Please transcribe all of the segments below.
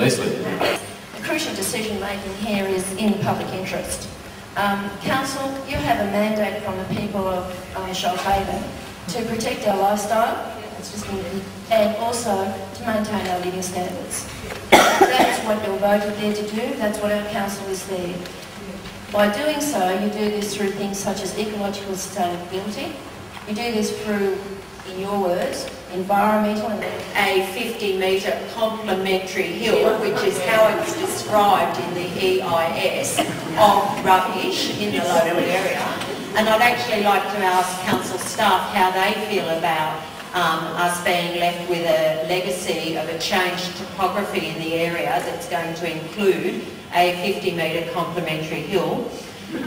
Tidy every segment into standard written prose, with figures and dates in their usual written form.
Leslie. The crucial decision making here is in public interest. Council, you have a mandate from the people of Shoalhaven to protect our lifestyle, and also to maintain our living standards. That is what you're voted there to do, that's what our council is there. By doing so, you do this through things such as ecological sustainability. You do this through, in your words, environmental and a 50-metre complementary hill, which is how it's described in the EIS, of rubbish in the local area. And I'd actually like to ask council staff how they feel about us being left with a legacy of a changed topography in the area that's going to include a 50-metre complementary hill.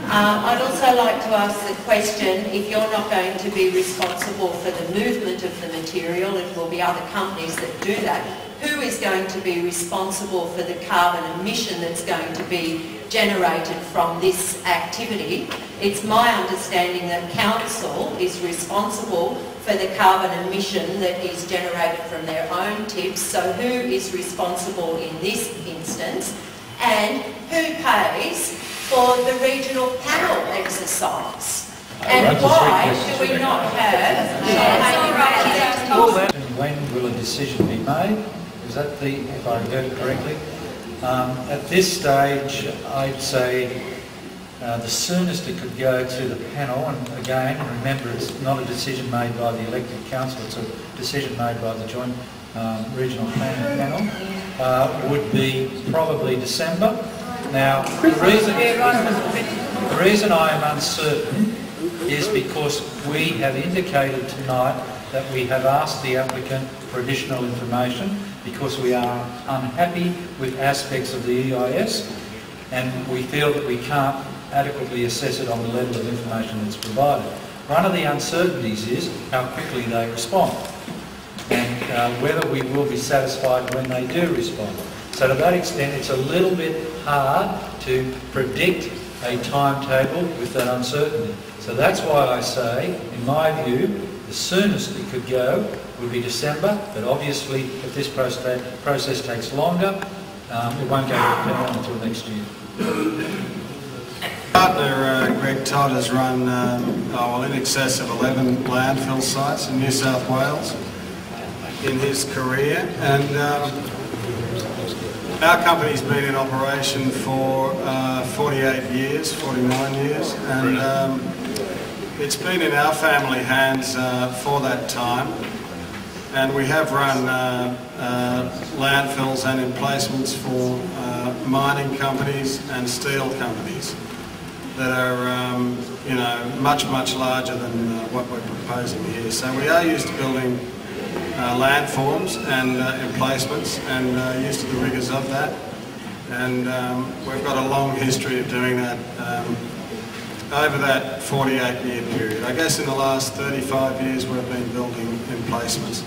I'd also like to ask the question, if you're not going to be responsible for the movement of the material, it will be other companies that do that, who is going to be responsible for the carbon emission that's going to be generated from this activity? It's my understanding that council is responsible for the carbon emission that is generated from their own tips, so who is responsible in this instance, and who pays for the regional panel exercise? And why do we not have And when will a decision be made? Is that the, if I heard it correctly? At this stage, I'd say the soonest it could go to the panel, and again, remember it's not a decision made by the elected council, it's a decision made by the joint regional planning panel, would be probably December. Now, the reason I am uncertain is because we have indicated tonight that we have asked the applicant for additional information because we are unhappy with aspects of the EIS and we feel that we can't adequately assess it on the level of information that's provided. One of the uncertainties is how quickly they respond and whether we will be satisfied when they do respond. So to that extent, it's a little bit hard to predict a timetable with that uncertainty. So that's why I say, in my view, the soonest it could go would be December, but obviously if this process takes longer, it won't go to the panel until next year. Partner Greg Todd has run in excess of 11 landfill sites in New South Wales in his career, and our company's been in operation for 49 years, and it's been in our family hands for that time, and we have run landfills and emplacements for mining companies and steel companies that are much larger than what we're proposing here. So we are used to building landforms and emplacements and used to the rigours of that, and we've got a long history of doing that over that 48-year period. I guess in the last 35 years we've been building emplacements.